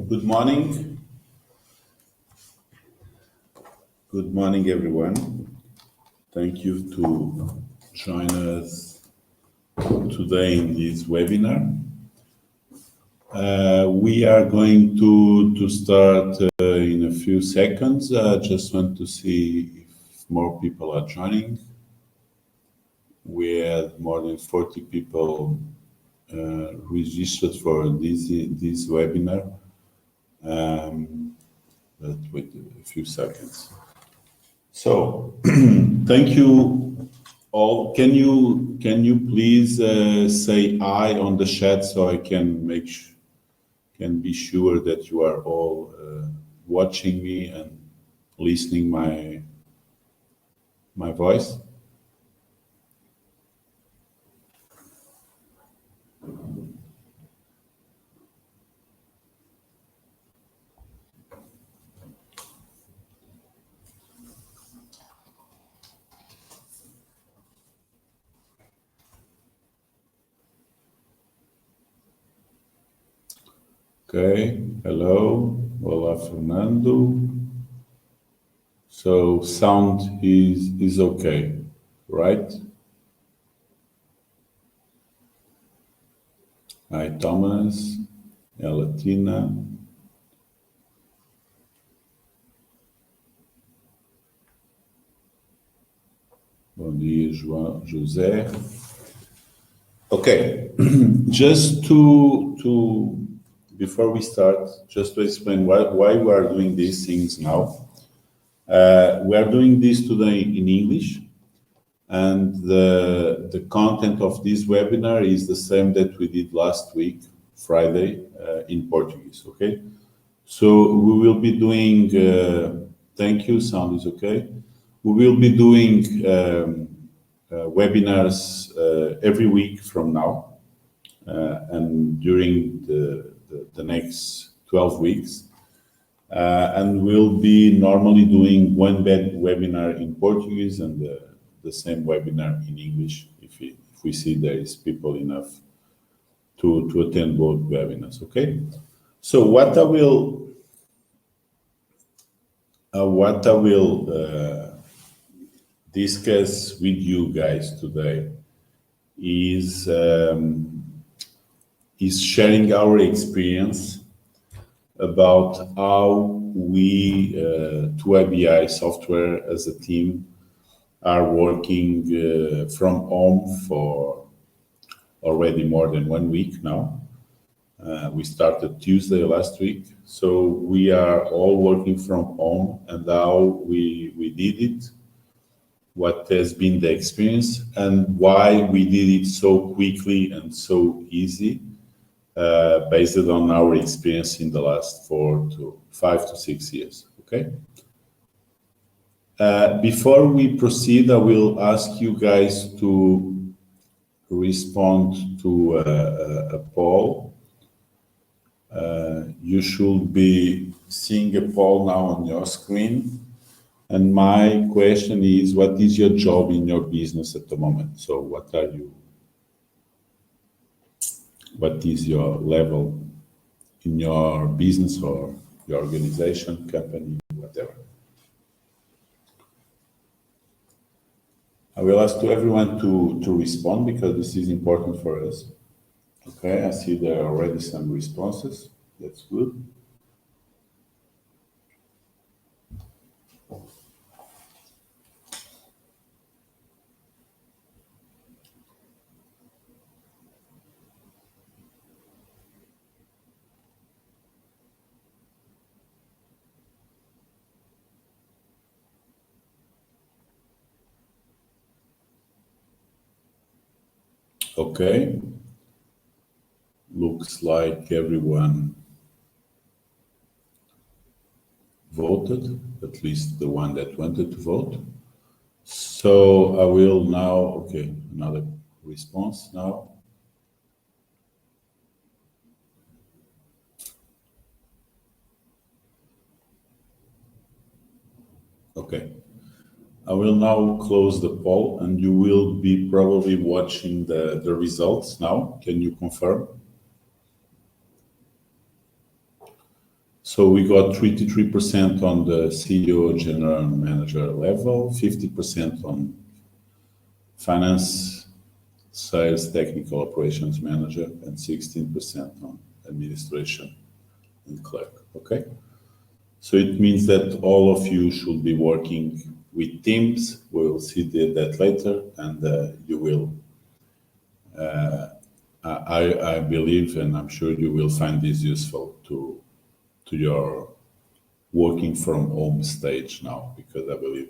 Good morning. Good morning, everyone. Thank you to join us today in this webinar. We are going to start in a few seconds. Just want to see if more people are joining. We had more than 40 people registered for this webinar. But wait a few seconds. So, thank you all. Can you please say "I" on the chat so I can can be sure that you are all watching me and listening my voice? Okay, hello, hola Fernando. So sound is okay, right? Hi Thomas, Latina. Bom dia, José. Okay, just to before we start, just to explain why we are doing these things now. We are doing this today in English, and the content of this webinar is the same that we did last week, Friday, in Portuguese. Okay, so we will be doing. Thank you. Sound is okay. We will be doing webinars every week from now, and during the next 12 weeks. And we'll be normally doing one webinar in Portuguese and the same webinar in English if we see there is people enough to attend both webinars, okay? So what I will discuss with you guys today is sharing our experience about how we, 2IBI Software as a team, are working from home for already more than 1 week now. We started Tuesday last week, so we are all working from home and how we did it, what has been the experience, and why we did it so quickly and so easy. Based on our experience in the last 5 to 6 years, okay? Before we proceed, I will ask you guys to respond to a poll. You should be seeing a poll now on your screen. And my question is, what is your job in your business at the moment? So what is your level in your business or your organization, company, whatever? I will ask to everyone to respond because this is important for us. Okay, I see there are already some responses. That's good. Okay, looks like everyone voted, at least the one that wanted to vote. So I will now, okay, another response now. Okay, I will now close the poll and you will be probably watching the results now. Can you confirm? So we got 33% on the CEO general manager level, 50% on finance, sales, technical operations manager, and 16% on administration and clerk. Okay? So it means that all of you should be working with teams. We will see that later, and you will, I believe, and I'm sure you will find this useful to your working from home stage now, because I believe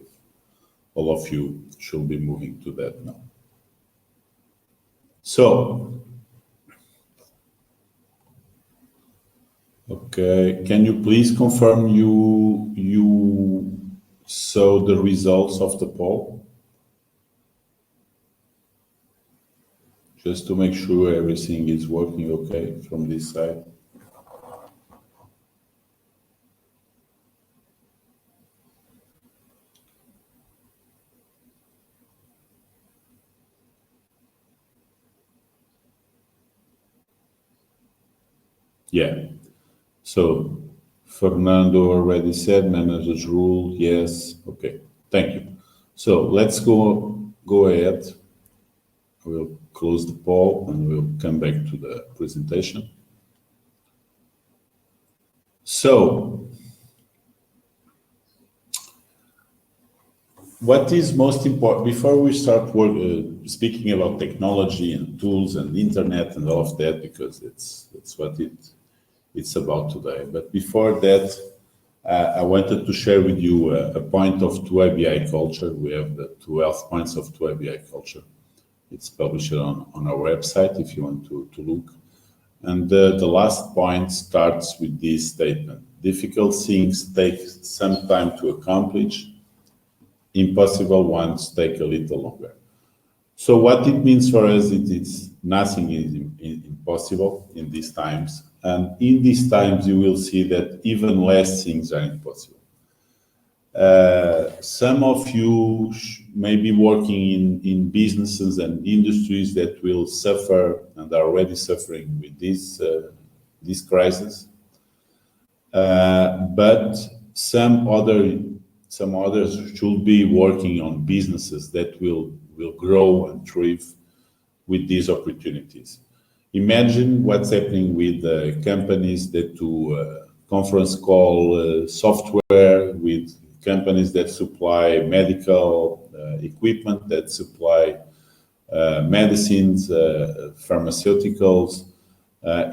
all of you should be moving to that now. So, okay, can you please confirm you saw the results of the poll? Just to make sure everything is working okay from this side. Yeah. So Fernando already said managers rule. Yes. Okay. Thank you. So let's go ahead. We'll close the poll and we'll come back to the presentation. So what is most important before we start speaking about technology and tools and internet and all of that, because it's what it's about today. But before that, I wanted to share with you a point of 2IBI culture. We have the 12 points of 2IBI culture. It's published on our website if you want to look. And the last point starts with this statement: difficult things take some time to accomplish. Impossible ones take a little longer. So what it means for us is nothing is impossible in these times. And in these times, you will see that even less things are impossible. Some of you may be working in businesses and industries that will suffer and are already suffering with this crisis. But some others should be working on businesses that will grow and thrive with these opportunities. Imagine what's happening with companies that do conference call software, with companies that supply medical equipment, that supply medicines, pharmaceuticals.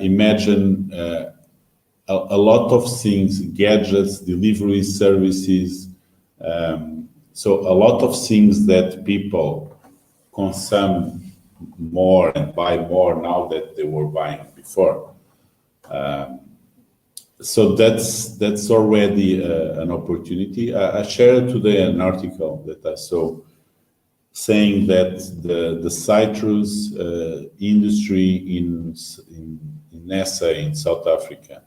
Imagine a lot of things, gadgets, delivery services. So a lot of things that people consume more and buy more now that they were buying before. So that's already an opportunity. I shared today an article that I saw saying that the citrus industry in SA in South Africa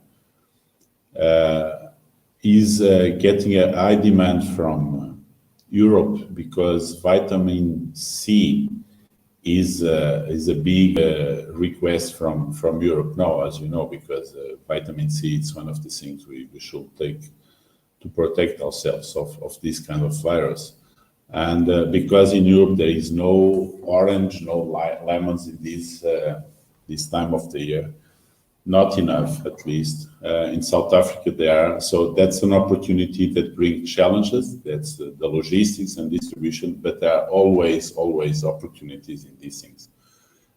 is getting a high demand from Europe, because vitamin C is a big request from Europe now, as you know, because vitamin C is one of the things we should take to protect ourselves of this kind of virus. And because in Europe there is no orange, no lemons in this time of the year, not enough at least. In South Africa there are, so that's an opportunity that brings challenges. That's the logistics and distribution, but there are always opportunities in these things.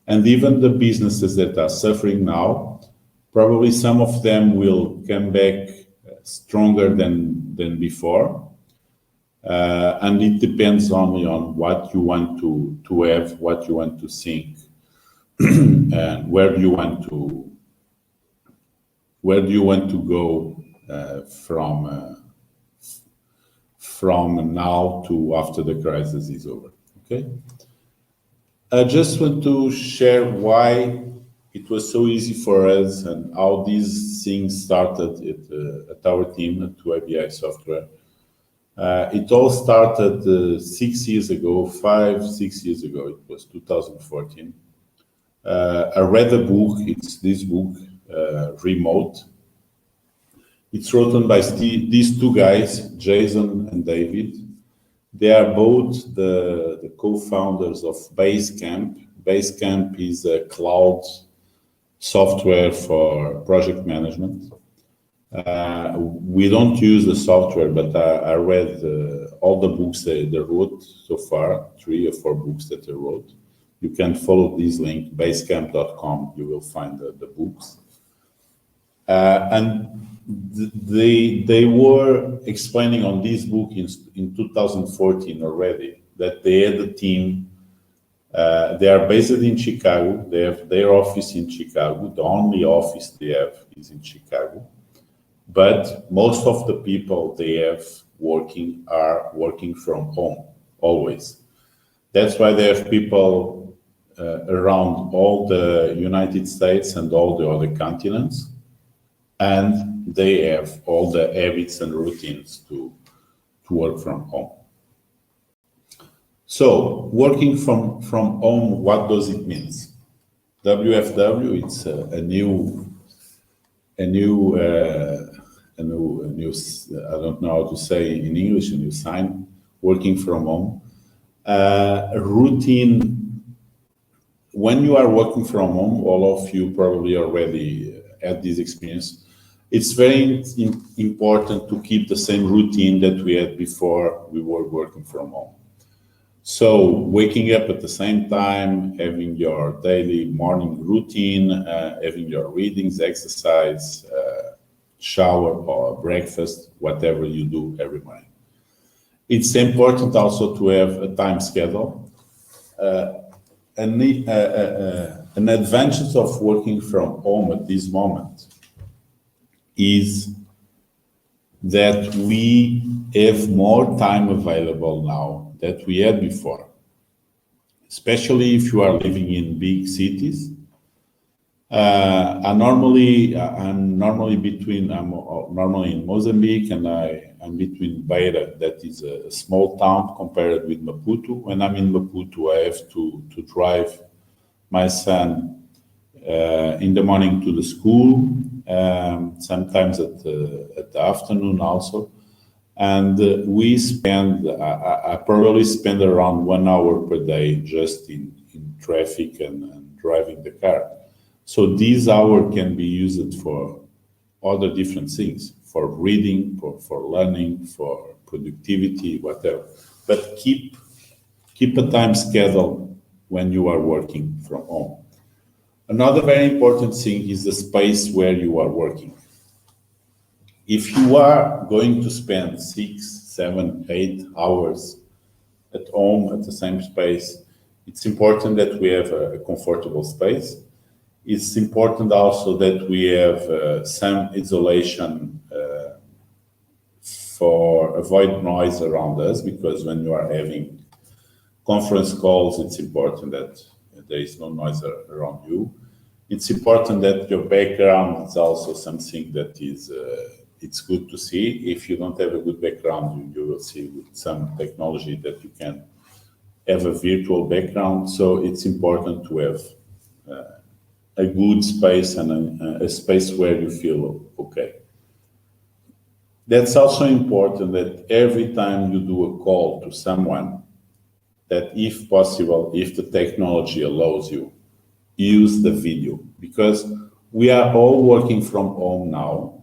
And even the businesses that are suffering now, probably some of them will come back stronger than before. And it depends only on what you want to have, what you want to think, and where do you want to go from now to after the crisis is over. Okay. I just want to share why it was so easy for us and how these things started at our team at 2IBI Software. It all started 6 years ago, 6 years ago. It was 2014. I read a book. It's this book, Remote. It's written by these two guys, Jason and David. They are both the co-founders of Basecamp. Basecamp is a cloud software for project management. We don't use the software, but I read all the books they wrote so far, 3 or 4 books that they wrote. You can follow this link, basecamp.com. You will find the books. And they were explaining on this book in 2014 already that they had a team. They are based in Chicago. They have their office in Chicago. The only office they have is in Chicago. But most of the people they have working are working from home, always. That's why they have people around all the United States and all the other continents. And they have all the habits and routines to work from home. So working from home, what does it mean? WFW, it's a new, I don't know how to say in English, a new sign, working from home. A routine, when you are working from home, all of you probably already had this experience. It's very important to keep the same routine that we had before we were working from home. So waking up at the same time, having your daily morning routine, having your readings, exercise, shower or breakfast, whatever you do every morning. It's important also to have a time schedule. An advantage of working from home at this moment is that we have more time available now than we had before, especially if you are living in big cities. I'm normally in Mozambique, and I'm between Beira, that is a small town compared with Maputo. When I'm in Maputo, I have to drive my son in the morning to the school, sometimes at the afternoon also. And I probably spend around 1 hour per day just in traffic and driving the car. So this hour can be used for other different things, for reading, for learning, for productivity, whatever. But keep a time schedule when you are working from home. Another very important thing is the space where you are working. If you are going to spend 6, 7, 8 hours at home at the same space, it's important that we have a comfortable space. It's important also that we have some isolation for avoid noise around us, because when you are having conference calls, it's important that there is no noise around you. It's important that your background is also something that is it's good to see. If you don't have a good background, you will see with some technology that you can have a virtual background. So it's important to have a good space and a space where you feel okay. That's also important that every time you do a call to someone, that if possible, if the technology allows you, use the video, because we are all working from home now.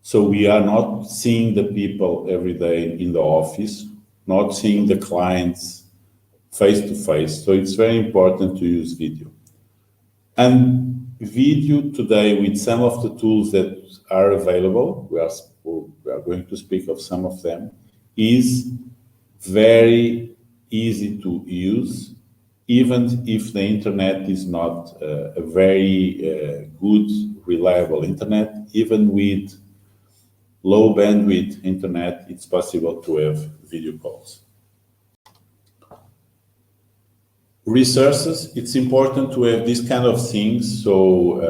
So we are not seeing the people every day in the office, not seeing the clients face to face. So it's very important to use video. And video today, with some of the tools that are available, we are going to speak of some of them, is very easy to use, even if the internet is not a very good, reliable internet. Even with low bandwidth internet, it's possible to have video calls. Resources, it's important to have these kind of things. So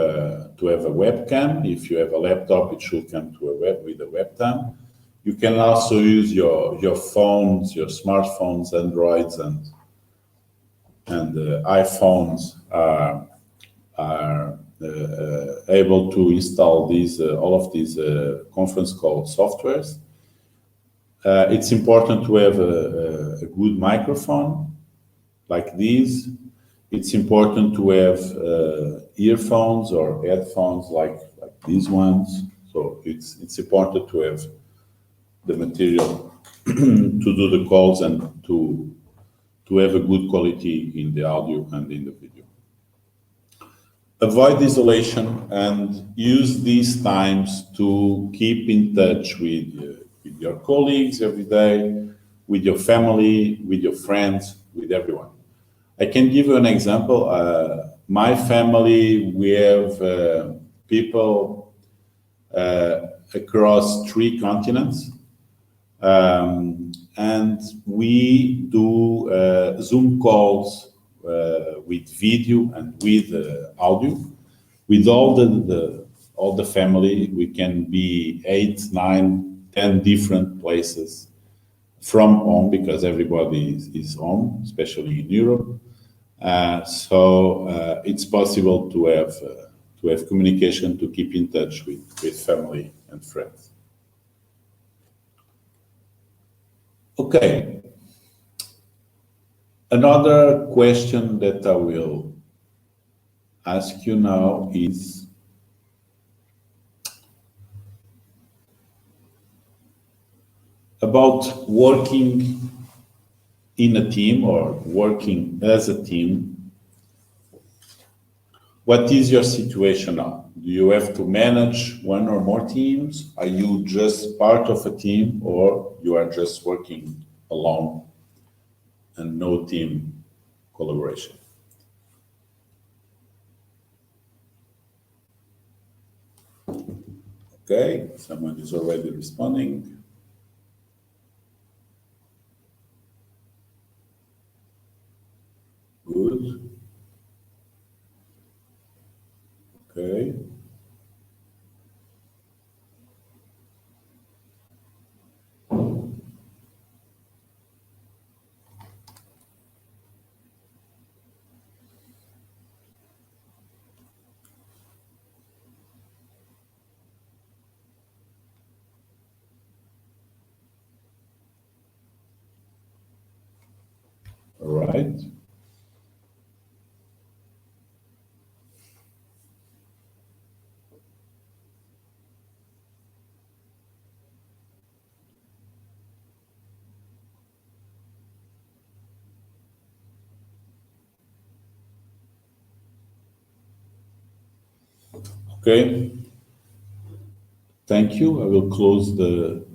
to have a webcam, if you have a laptop, it should come to with a webcam. You can also use your phones, your smartphones, Androids and iPhones are able to install these all of these conference call softwares. It's important to have a good microphone like these. It's important to have earphones or headphones like these ones. So it's important to have the material to do the calls and to have a good quality in the audio and in the video. Avoid isolation and use these times to keep in touch with your colleagues every day, with your family, with your friends, with everyone. I can give you an example. My family, we have people across 3 continents, and we do Zoom calls with video and with audio. With all the family, we can be 8, 9, 10 different places from home because everybody is home, especially in Europe. So it's possible to have communication, to keep in touch with family and friends. Okay. Another question that I will ask you now is about working in a team or working as a team. What is your situation now? Do you have to manage 1 or more teams? Are you just part of a team, or you are just working alone and no team collaboration? Okay, someone is already responding. Good. Okay. All right. Okay. Thank you. I will close the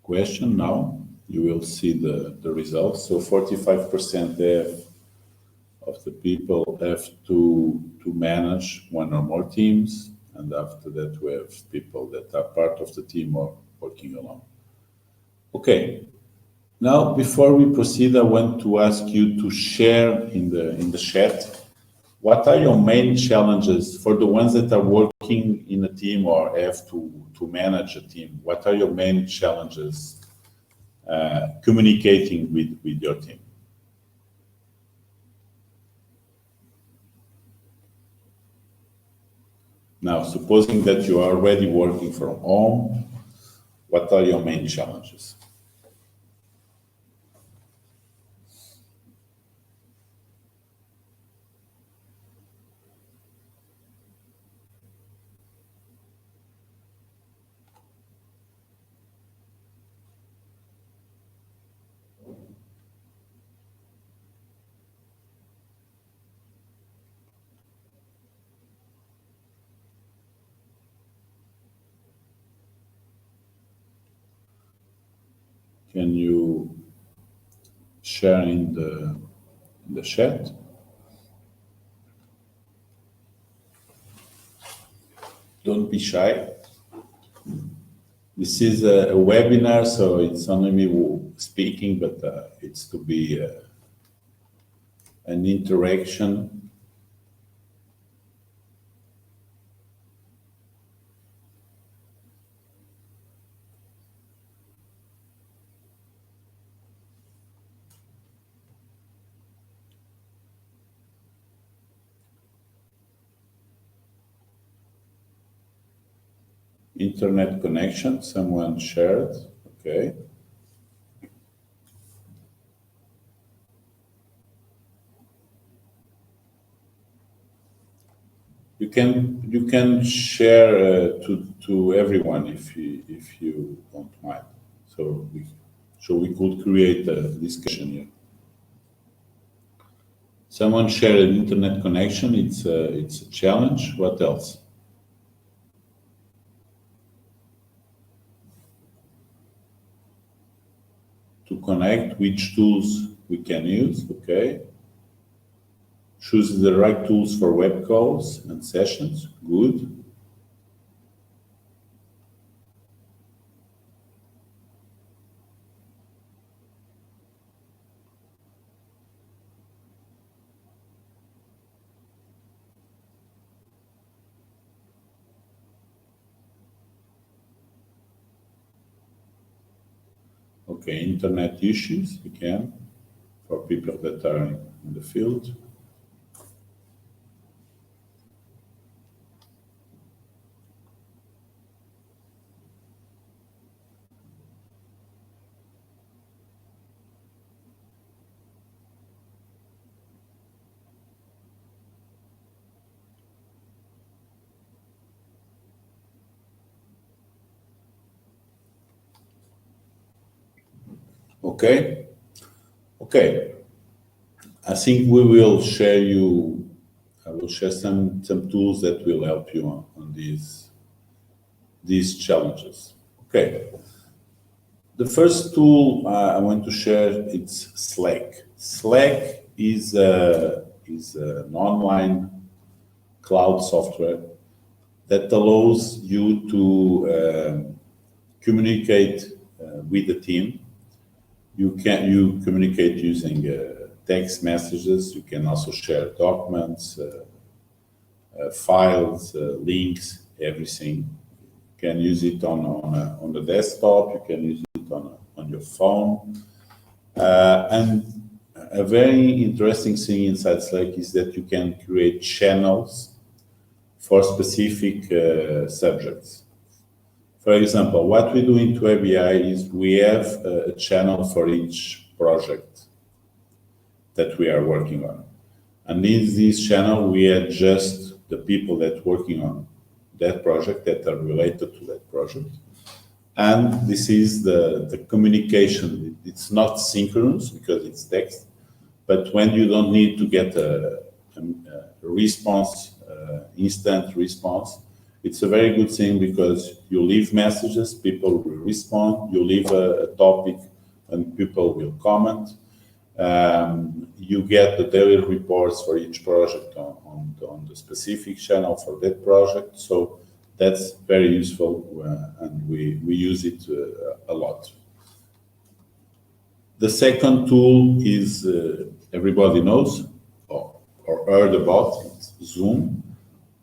question now. You will see the results. So 45% of the people have to manage 1 or more teams, and after that we have people that are part of the team or working alone. Okay. Now, before we proceed, I want to ask you to share in the chat what are your main challenges for the ones that are working in a team or have to manage a team? What are your main challenges communicating with your team? Now, supposing that you are already working from home, what are your main challenges? Can you share in the chat? Don't be shy. This is a webinar, so it's only me speaking, but it's to be an interaction. Internet connection, someone shared. Okay. You can share to everyone if you don't mind. So we could create a discussion here. Someone shared an internet connection. It's a challenge. What else? To connect, which tools we can use. Okay. Choose the right tools for web calls and sessions. Good. Okay, internet issues again for people that are in the field. Okay. Okay. I think I will share some tools that will help you on these challenges. Okay. The first tool I want to share it's Slack. Slack is an online cloud software that allows you to communicate with the team. You communicate using text messages. You can also share documents, files, links, everything. You can use it on the desktop. You can use it on your phone. And a very interesting thing inside Slack is that you can create channels for specific subjects. For example, what we do in 2ABI is we have a channel for each project that we are working on. And in this channel, we adjust the people that are working on that project that are related to that project. And this is the communication. It's not synchronous because it's text, but when you don't need to get a response, instant response, it's a very good thing because you leave messages, people will respond, you leave a topic and people will comment. You get the daily reports for each project on the specific channel for that project. So that's very useful and we use it a lot. The second tool is everybody knows or heard about it, Zoom.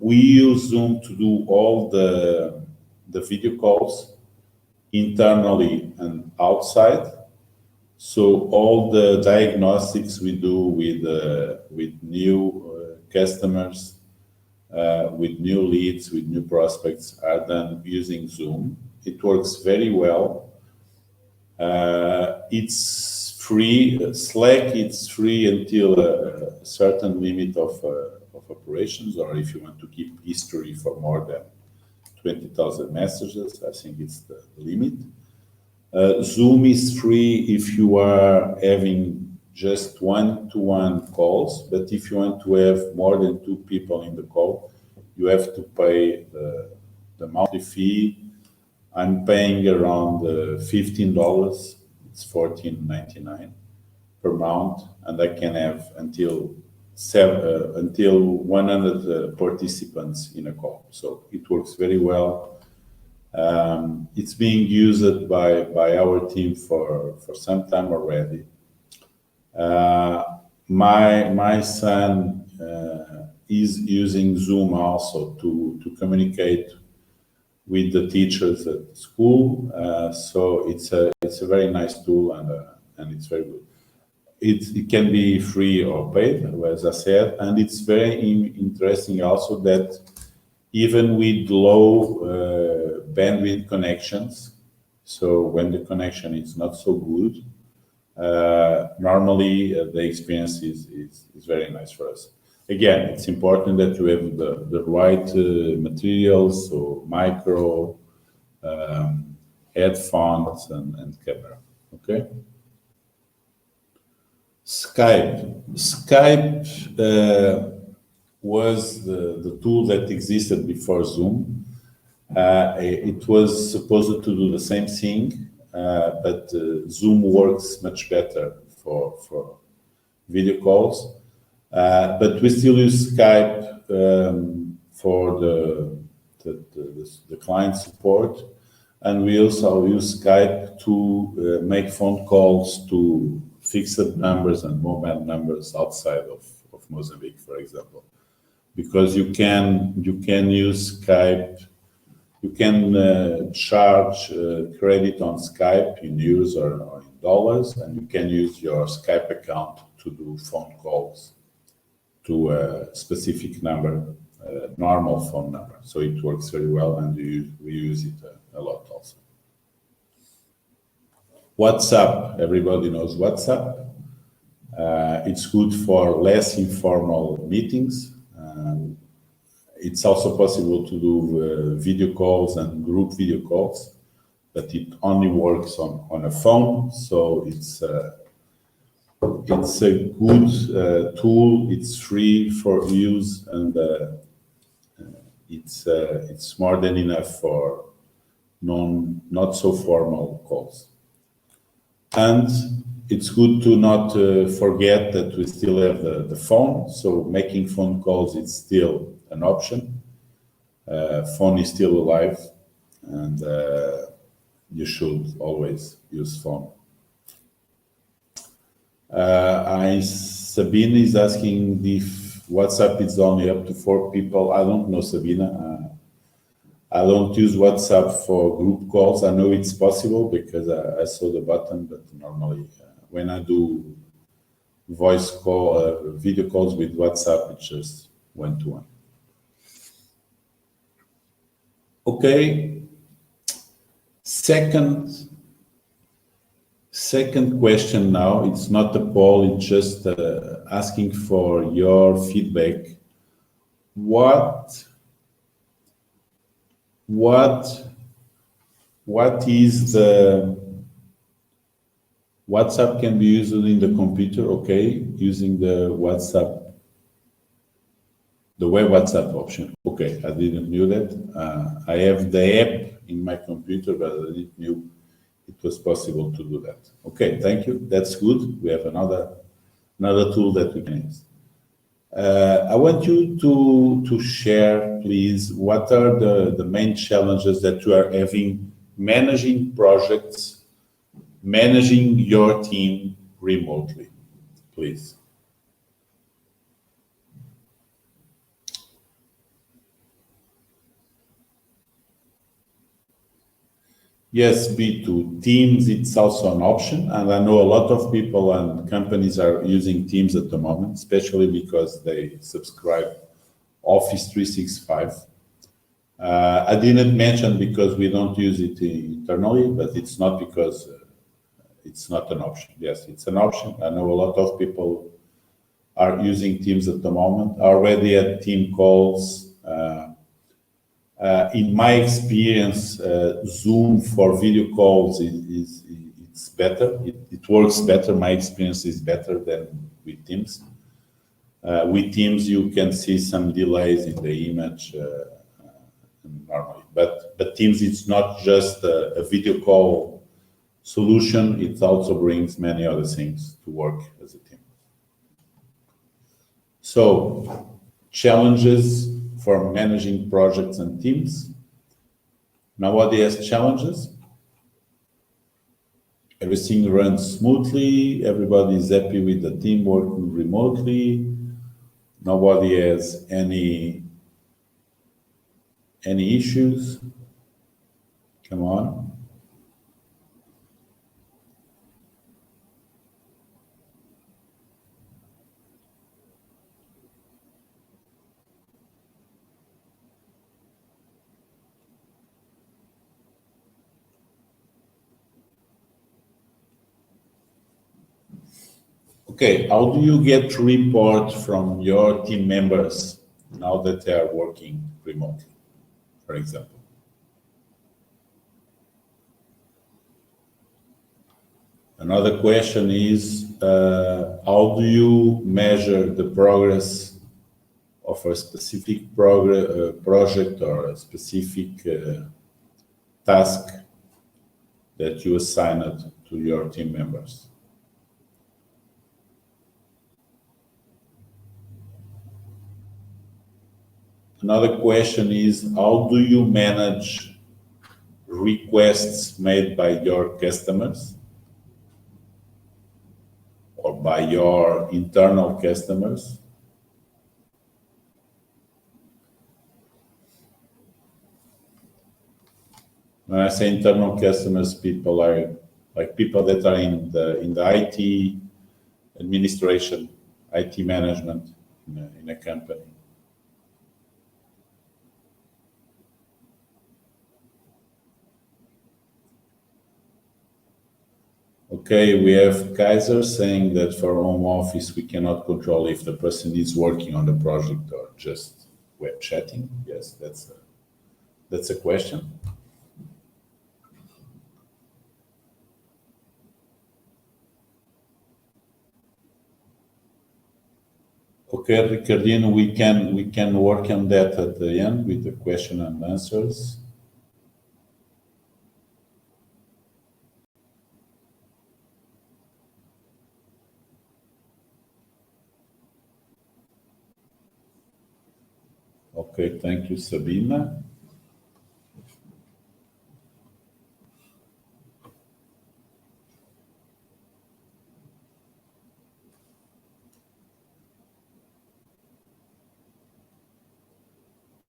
We use Zoom to do all the video calls internally and outside. So all the diagnostics we do with new customers, with new leads, with new prospects are done using Zoom. It works very well. It's free. Slack, it's free until a certain limit of operations, or if you want to keep history for more than 20,000 messages, I think it's the limit. Zoom is free if you are having just one-to-one calls, but if you want to have more than two people in the call, you have to pay the monthly fee. I'm paying around $15. It's $14.99 per month, and I can have until 100 participants in a call. So it works very well. It's being used by our team for some time already. My son is using Zoom also to communicate with the teachers at school. So it's a very nice tool and it's very good. It can be free or paid, as I said, and it's very interesting also that even with low bandwidth connections. So when the connection is not so good, normally the experience is very nice for us. Again, it's important that you have the right materials, so micro, headphones, and camera. Okay. Skype was the tool that existed before Zoom. It was supposed to do the same thing, but Zoom works much better for video calls. But we still use Skype for the client support, and we also use Skype to make phone calls to fixed numbers and mobile numbers outside of Mozambique, for example, because you can use Skype. You can charge credit on Skype in euros or in dollars, and you can use your Skype account to do phone calls to a specific number, normal phone number. So it works very well, and we use it a lot also. WhatsApp, everybody knows WhatsApp. It's good for less informal meetings. It's also possible to do video calls and group video calls, but it only works on a phone. So it's a good tool. It's free for use, and it's more than enough for not so formal calls. And it's good to not forget that we still have the phone. So making phone calls is still an option. Phone is still alive, and you should always use phone. Sabine is asking if WhatsApp is only up to 4 people. I don't know, Sabina. I don't use WhatsApp for group calls. I know it's possible because I saw the button, but normally when I do voice call, video calls with WhatsApp, it's just one-to-one. Okay. Second question now. It's not a poll. It's just asking for your feedback. What is the WhatsApp can be used in the computer? Okay, using the WhatsApp, the web WhatsApp option. Okay, I didn't know that. I have the app in my computer, but I didn't know it was possible to do that. Okay, thank you. That's good. We have another tool that we can use. I want you to share, please, what are the main challenges that you are having managing projects, managing your team remotely, please. Yes, B2. Teams, it's also an option. And I know a lot of people and companies are using Teams at the moment, especially because they subscribe Office 365. I didn't mention because we don't use it internally, but it's not because it's not an option. Yes, it's an option. I know a lot of people are using Teams at the moment, already at team calls. In my experience, Zoom for video calls it's better. It works better. My experience is better than with Teams. With Teams, you can see some delays in the image normally. But Teams, it's not just a video call solution. It also brings many other things to work as a team. So, challenges for managing projects and teams. Nobody has challenges. Everything runs smoothly. Everybody is happy with the team working remotely. Nobody has any issues. Come on. Okay, how do you get report from your team members now that they are working remotely, for example? Another question is, how do you measure the progress of a specific project or a specific task that you assigned to your team members? Another question is, how do you manage requests made by your customers or by your internal customers? When I say internal customers, people are like people that are in the IT administration, IT management in a company. Okay, we have Kaiser saying that for home office, we cannot control if the person is working on the project or just web chatting. Yes, that's a question. Okay, Ricardino, we can work on that at the end with the question and answers. Okay, thank you, Sabina.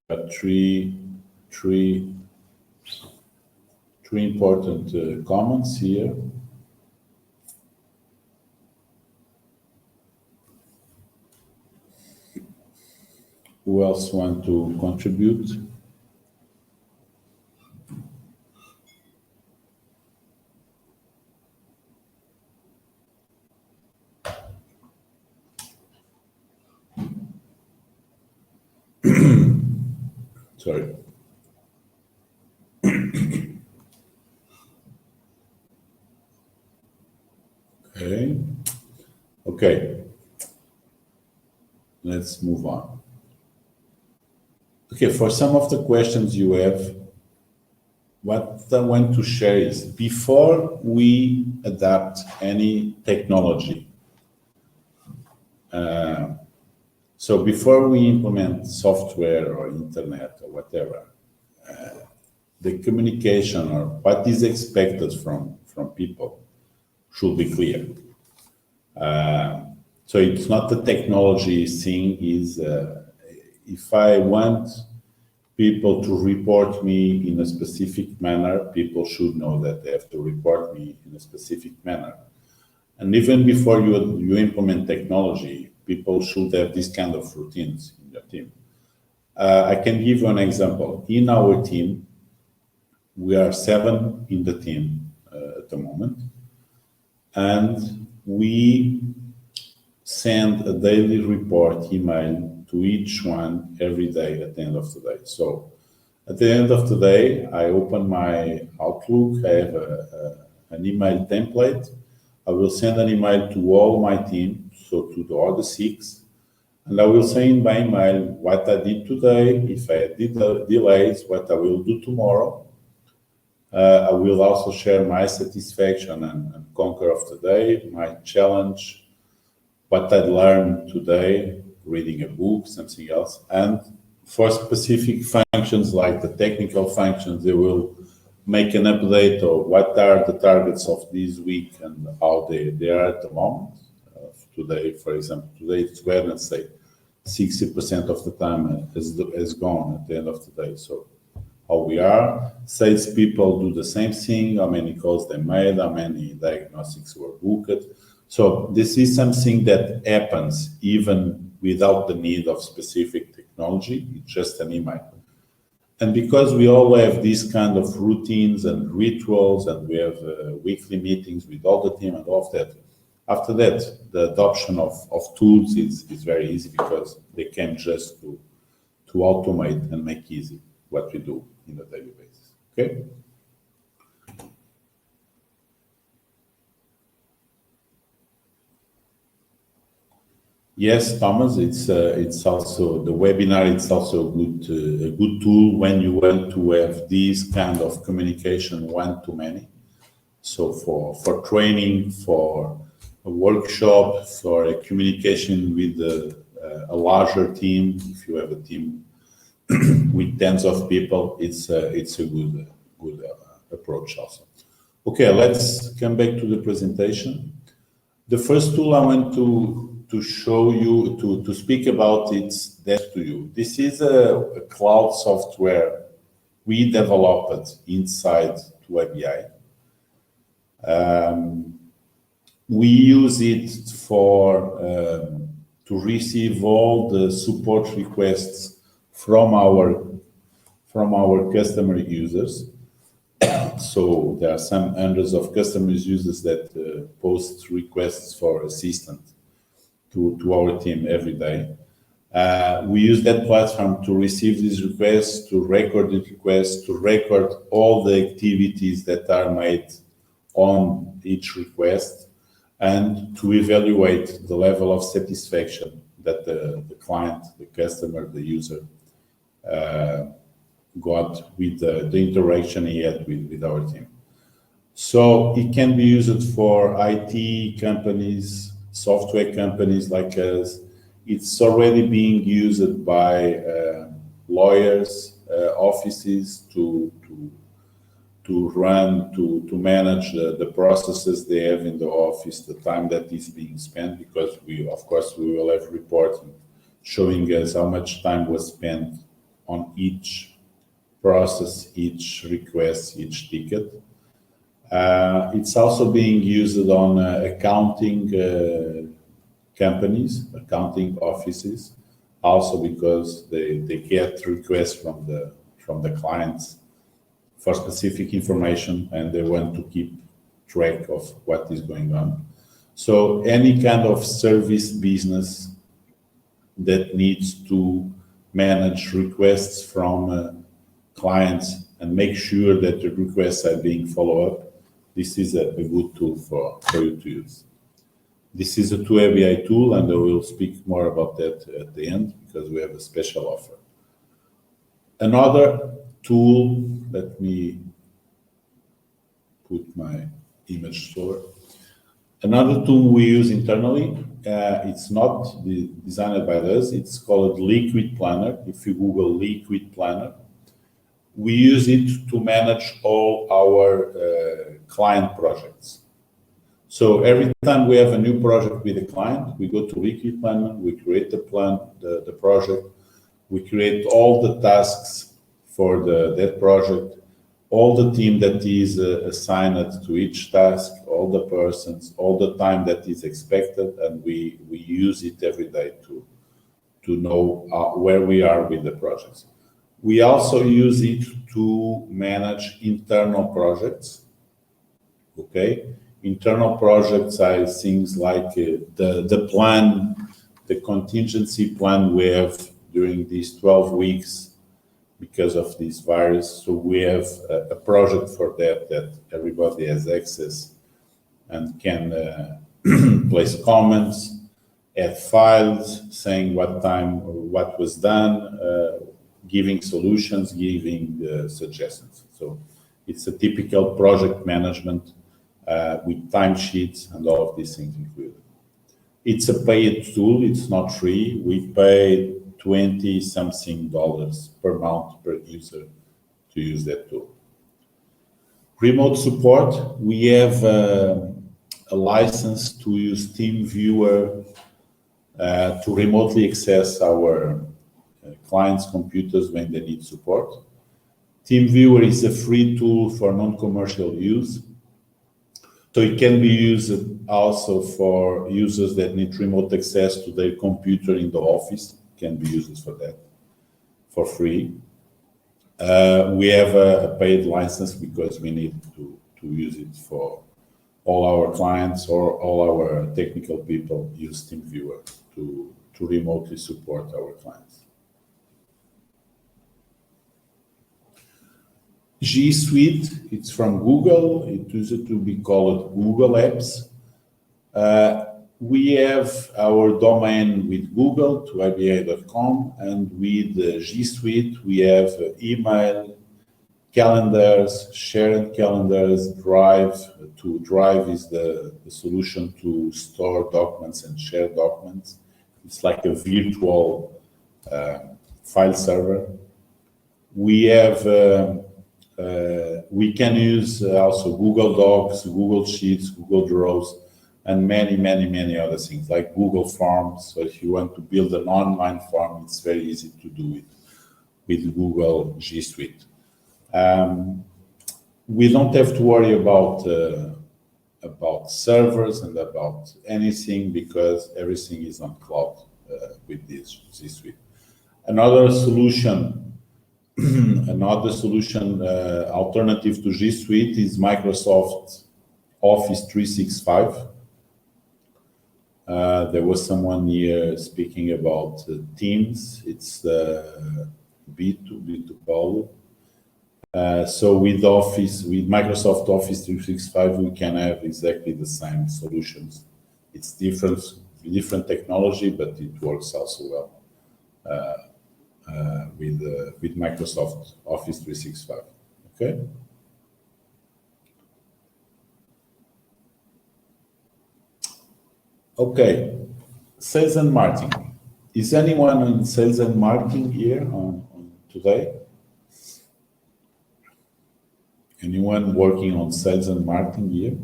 Got three important comments here. Who else want to contribute? Sorry. Okay. Okay. Let's move on. Okay, for some of the questions you have, what I want to share is before we adapt any technology, so before we implement software or internet or whatever, the communication or what is expected from people should be clear. So it's not the technology thing, is if I want people to report me in a specific manner, people should know that they have to report me in a specific manner. And even before you implement technology, people should have this kind of routines in their team. I can give you an example. In our team, we are 7 in the team at the moment, and we send a daily report email to each one every day at the end of the day. So at the end of the day, I open my Outlook, I have an email template. I will send an email to all my team, so to all the 6, and I will say in my email what I did today, if I did delays, what I will do tomorrow. I will also share my satisfaction and conquer of the day, my challenge, what I learned today, reading a book, something else. And for specific functions like the technical functions, they will make an update of what are the targets of this week and how they are at the moment. Today, for example, today it's Wednesday, 60% of the time has gone at the end of the day. So how we are, salespeople do the same thing, how many calls they made, how many diagnostics were booked. So this is something that happens even without the need of specific technology. It's just an email. And because we all have these kind of routines and rituals, and we have weekly meetings with all the team and all of that, After that, the adoption of tools is very easy because they came just to automate and make easy what we do in a daily basis. Okay. Yes, Thomas, it's also the webinar. It's also a good tool when you want to have this kind of communication one to many. So for training, for a workshop, for a communication with a larger team, if you have a team with tens of people, it's a good approach also. Okay, let's come back to the presentation. The first tool I want to show you, to speak about, it's that to you. This is a cloud software we developed inside to ABI. We use it for to receive all the support requests from our customer users. So there are some hundreds of customers users that post requests for assistance to our team every day. We use that platform to receive these requests, to record the requests, to record all the activities that are made on each request, and to evaluate the level of satisfaction that the client, the customer, the user got with the interaction he had with our team. So it can be used for IT companies, software companies like us. It's already being used by lawyers, offices to run, to manage the processes they have in the office, the time that is being spent, because of course we will have reporting showing us how much time was spent on each process, each request, each ticket. It's also being used on accounting companies, accounting offices, also because they get requests from the clients for specific information and they want to keep track of what is going on. So any kind of service business that needs to manage requests from clients and make sure that the requests are being followed up, this is a good tool for you to use. This is a 2ABI tool, and I will speak more about that at the end because we have a special offer. Another tool, let me put my image slower. Another tool we use internally, it's not designed by us, it's called Liquid Planner. If you Google Liquid Planner, we use it to manage all our client projects. So every time we have a new project with a client, we go to Liquid Planner, we create the plan, the project, we create all the tasks for that project, all the team that is assigned to each task, all the persons, all the time that is expected, and we use it every day to know where we are with the projects. We also use it to manage internal projects. Okay, internal projects are things like the plan, the contingency plan we have during these 12 weeks because of this virus. So we have a project for that everybody has access and can place comments, add files, saying what time or what was done, giving solutions, giving suggestions. So it's a typical project management with timesheets and all of these things included. It's a paid tool, it's not free. We pay $20-something per month per user to use that tool. Remote support, we have a license to use TeamViewer to remotely access our clients' computers when they need support. TeamViewer is a free tool for non-commercial use. So it can be used also for users that need remote access to their computer in the office. It can be used for that, for free. We have a paid license because we need to use it for all our clients or all our technical people use TeamViewer to remotely support our clients. G Suite, it's from Google. It used to be called Google Apps. We have our domain with Google to iba.com, and with G Suite we have email, calendars, shared calendars, Drive. Drive is the solution to store documents and share documents. It's like a virtual file server. We have we can use also Google Docs, Google Sheets, Google Drives, and many other things like Google Forms. So if you want to build an online form, it's very easy to do it with Google G Suite. We don't have to worry about servers and about anything because everything is on cloud with this G Suite. Another solution alternative to G Suite is Microsoft Office 365. There was someone here speaking about Teams. It's B2 Paulo. So with Microsoft Office 365, we can have exactly the same solutions. It's different technology, but it works also well with Microsoft Office 365. Okay. Okay. Sales and marketing. Is anyone in sales and marketing here on today? Anyone working on sales and marketing here?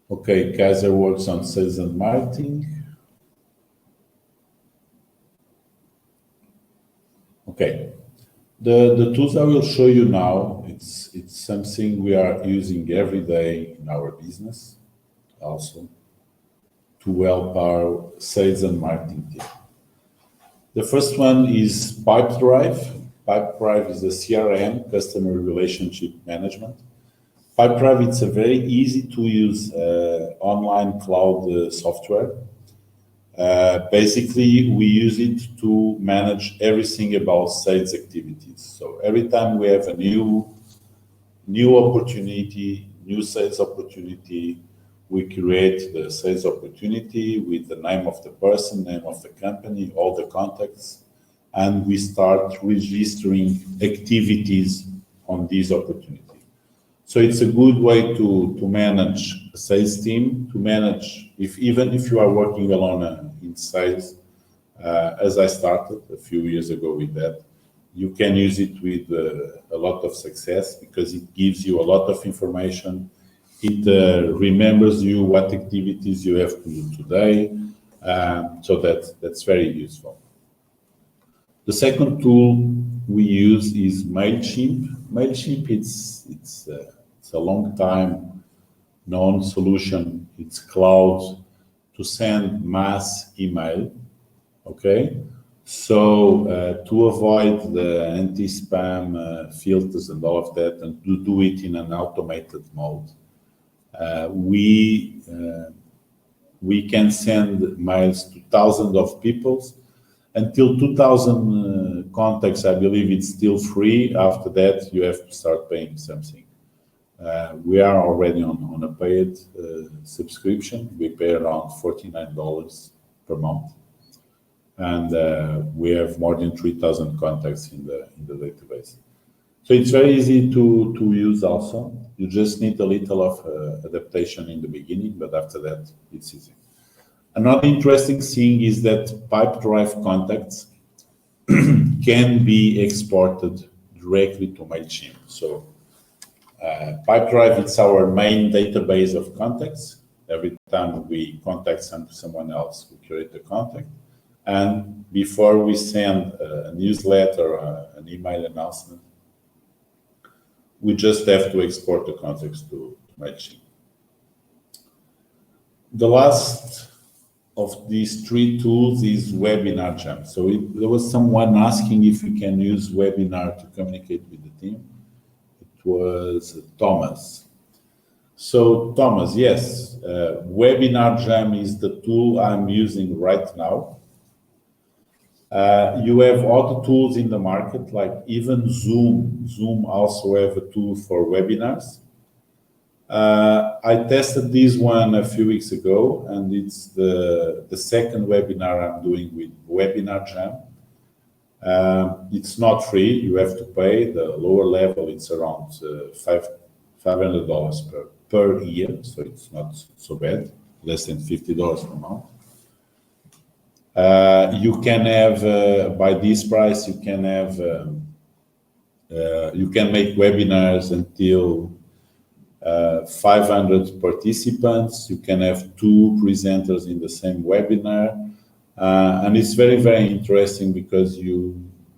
Okay, Kaiser works on sales and marketing. Okay, the tools I will show you now, it's something we are using every day in our business also to help our sales and marketing team. The first one is Pipedrive. Pipedrive is a CRM, customer relationship management. Pipedrive, it's a very easy to use online cloud software. Basically, we use it to manage everything about sales activities. So every time we have a new opportunity, new sales opportunity, we create the sales opportunity with the name of the person, name of the company, all the contacts, and we start registering activities on these opportunities. So it's a good way to manage a sales team, to manage, even if you are working alone in sales, as I started a few years ago with that, you can use it with a lot of success because it gives you a lot of information. It remembers you what activities you have to do today, so that's very useful. The second tool we use is MailChimp. MailChimp, it's a long time known solution. It's cloud to send mass email. Okay, so to avoid the anti-spam filters and all of that, and to do it in an automated mode, we can send mails to thousands of people. Until 2,000 contacts, I believe it's still free. After that, you have to start paying something. We are already on a paid subscription. We pay around $49 per month, and we have more than 3,000 contacts in the database. So it's very easy to use also. You just need a little of adaptation in the beginning, but after that, it's easy. Another interesting thing is that Pipedrive contacts can be exported directly to MailChimp. So Pipedrive, it's our main database of contacts. Every time we contact someone else, we create a contact. And before we send a newsletter or an email announcement, we just have to export the context to MailChimp. The last of these three tools is Webinar Jam. So there was someone asking if we can use Webinar to communicate with the team. It was Thomas. So Thomas, yes, Webinar Jam is the tool I'm using right now. You have other tools in the market, like even Zoom. Zoom also have a tool for webinars. I tested this one a few weeks ago, and it's the second webinar I'm doing with Webinar Jam. It's not free, you have to pay. The lower level, it's around $500 per year, so it's not so bad, less than $50 per month. You can have, by this price, you can have, you can make webinars until 500 participants. You can have 2 presenters in the same webinar. And it's very, very interesting because you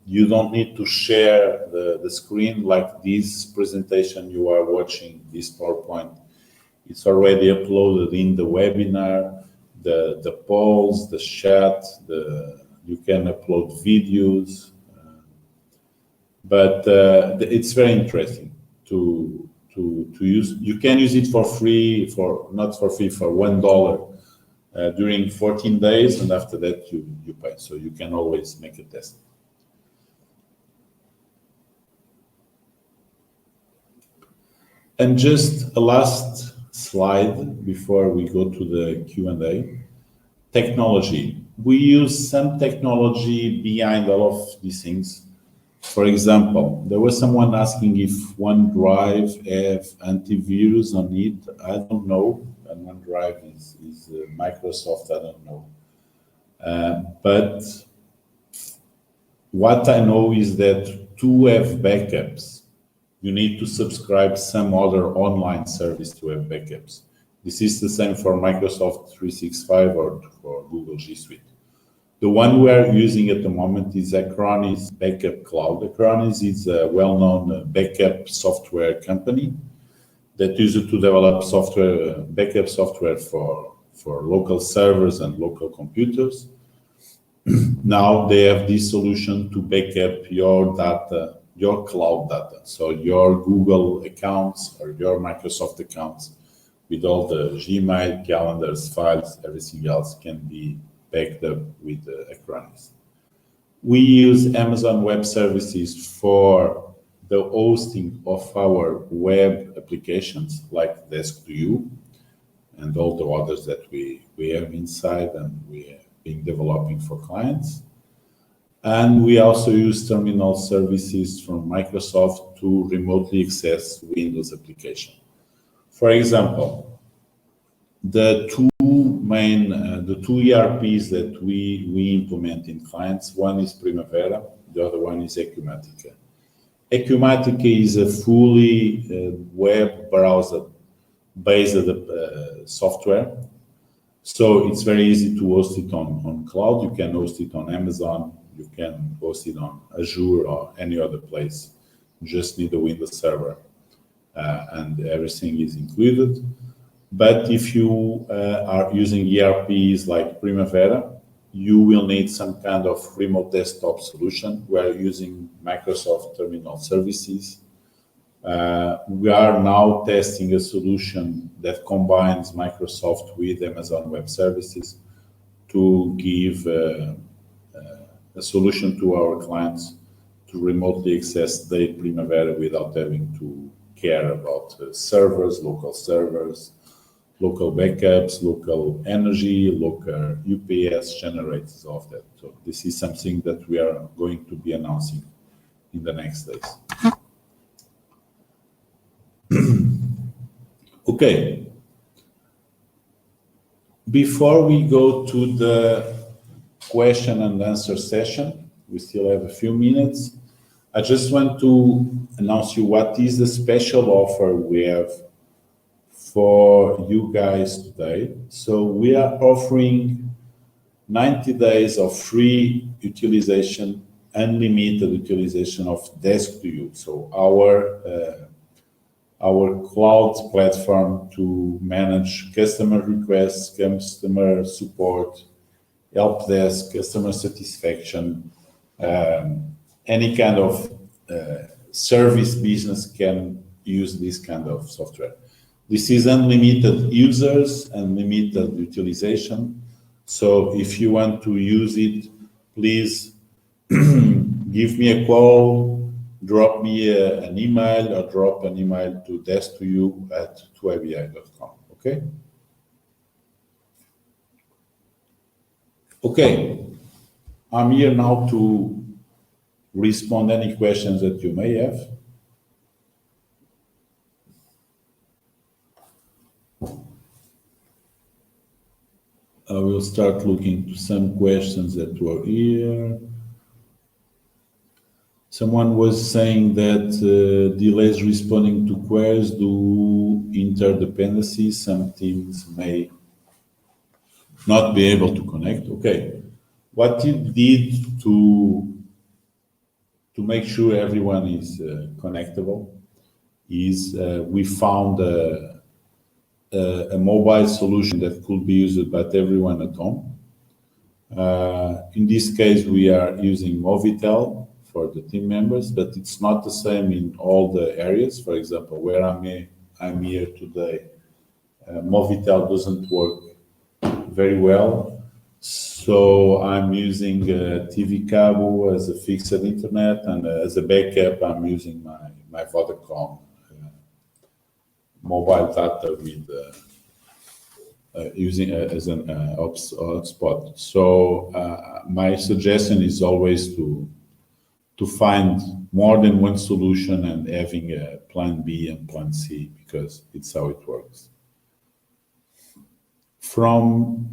don't need to share the screen like this presentation you are watching, this PowerPoint. It's already uploaded in the webinar. The polls, the chat, you can upload videos, but it's very interesting to use. You can use it for free, not for free, for $1 during 14 days, and after that you pay. So you can always make a test. And just a last slide before we go to the Q&A. Technology. We use some technology behind all of these things. For example, there was someone asking if OneDrive have antivirus on it. I don't know. And OneDrive is Microsoft, I don't know. But what I know is that to have backups, you need to subscribe some other online service to have backups. This is the same for Microsoft 365 or for Google G Suite. The one we are using at the moment is Acronis Backup Cloud. Acronis is a well-known backup software company that uses to develop software, backup software for local servers and local computers. Now they have this solution to back up your data, your cloud data. So your Google accounts or your Microsoft accounts with all the Gmail, calendars, files, everything else can be backed up with Acronis. We use Amazon Web Services for the hosting of our web applications like Desk2You and all the others that we have inside and we have been developing for clients. And we also use terminal services from Microsoft to remotely access Windows application. For example, the two ERPs that we implement in clients, one is Primavera, the other one is Acumatica. Acumatica is a fully web browser-based software. So it's very easy to host it on cloud. You can host it on Amazon. You can host it on Azure or any other place. You just need a Windows server and everything is included. But if you are using ERPs like Primavera, you will need some kind of remote desktop solution. We are using Microsoft Terminal Services. We are now testing a solution that combines Microsoft with Amazon Web Services to give a solution to our clients to remotely access their Primavera without having to care about servers, local backups, local energy, local UPS generators, all of that. So this is something that we are going to be announcing in the next days. Okay. Before we go to the question and answer session, we still have a few minutes. I just want to announce you what is the special offer we have for you guys today. So we are offering 90 days of free utilization, unlimited utilization of Desk to You. So our cloud platform to manage customer requests, customer support, help desk, customer satisfaction, any kind of service business can use this kind of software. This is unlimited users, unlimited utilization. So if you want to use it, please give me a call, drop me an email, or drop an email to desk2you@2abi.com. Okay? Okay. I'm here now to respond any questions that you may have. I will start looking to some questions that were here. Someone was saying that delays responding to queries due interdependencies. Some teams may not be able to connect. Okay. What it did to make sure everyone is connectable is we found a mobile solution that could be used by everyone at home. In this case, we are using Movitel for the team members, but it's not the same in all the areas. For example, where I'm here today, Movitel doesn't work very well. So I'm using TV Cabo as a fixed internet, and as a backup, I'm using my Vodacom mobile data with using as an hotspot. So my suggestion is always to find more than one solution and having a plan B and plan C, because it's how it works. From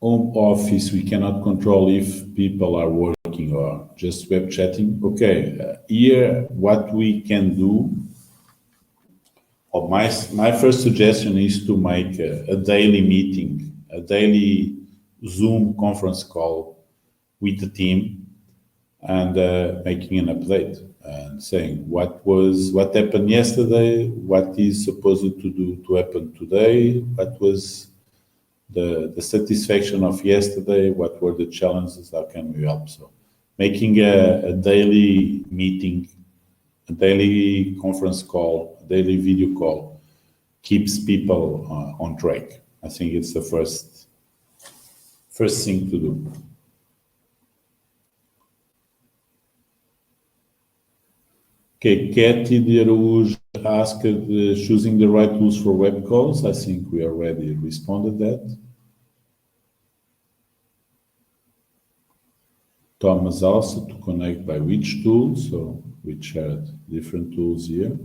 home office, we cannot control if people are working or just web chatting. Okay, here what we can do, or my first suggestion is to make a daily meeting, a daily Zoom conference call with the team, and making an update and saying what happened yesterday, what is supposed to happen today, what was the satisfaction of yesterday, what were the challenges, how can we help? So making a daily meeting, a daily conference call, a daily video call keeps people on track. I think it's the first thing to do. Okay, Katie de Araújo asked choosing the right tools for web calls. I think we already responded that. Thomas also to connect by which tool, so we shared different tools here.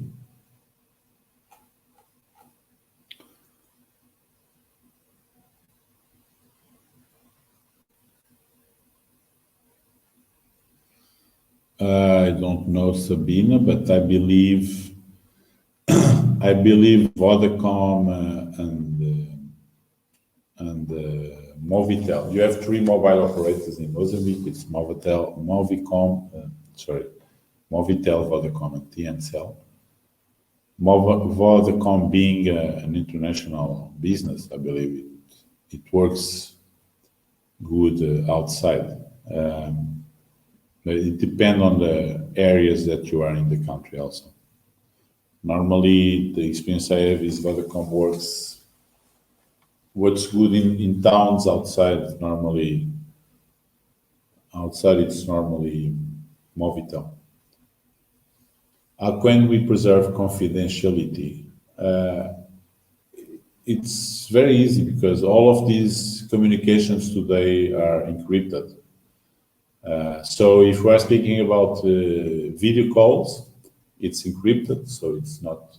I don't know Sabina, but I believe Vodacom and Movitel. You have three mobile operators in Mozambique. It's Movitel, Vodacom, and TNCell. Vodacom being an international business, I believe it works good outside. But it depends on the areas that you are in the country also. Normally, the experience I have is Vodacom works good in towns. Outside, it's normally Movitel. How can we preserve confidentiality? It's very easy because all of these communications today are encrypted. So if we are speaking about video calls, it's encrypted, so it's not.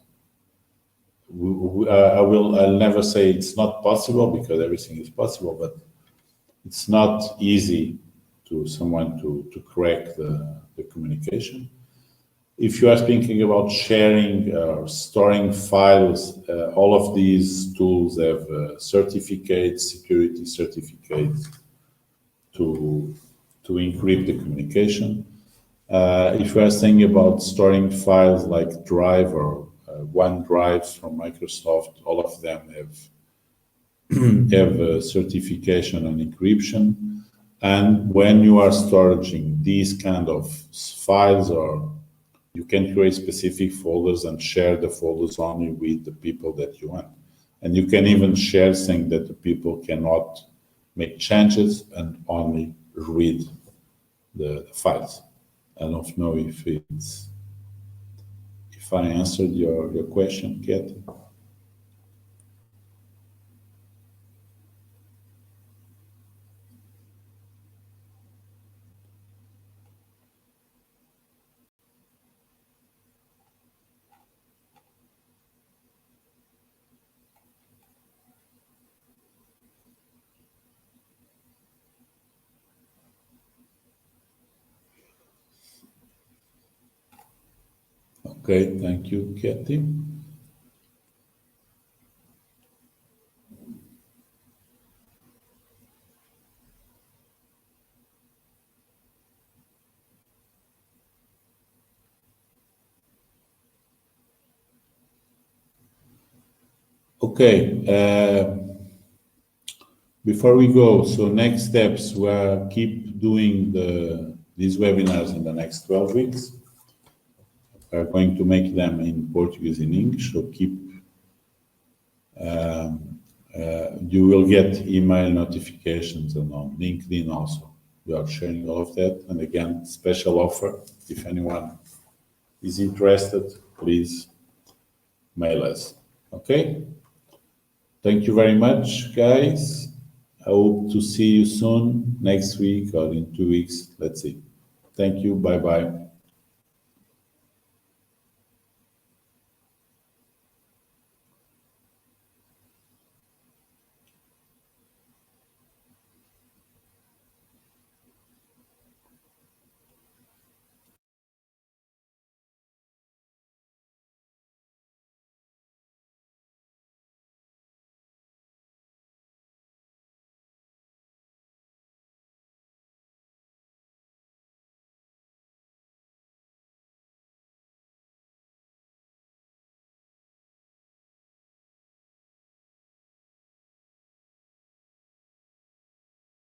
I'll never say it's not possible, because everything is possible, but it's not easy to someone to crack the communication. If you are thinking about sharing or storing files, all of these tools have certificates, security certificates, to encrypt the communication. If you are saying about storing files like Drive or OneDrive from Microsoft, all of them have a certification on encryption. And when you are storing these kind of files, or you can create specific folders and share the folders only with the people that you want. And you can even share saying that the people cannot make changes and only read the files. I don't know if I answered your question, Kathy. Okay, thank you, Kathy. Okay, before we go, so next steps, we'll keep doing these webinars in the next 12 weeks. We're going to make them in Portuguese and English, so you will get email notifications and on LinkedIn also. We are sharing all of that. And again, special offer. If anyone is interested, please mail us. Okay? Thank you very much, guys. I hope to see you soon, next week or in 2 weeks. Let's see. Thank you. Bye-bye.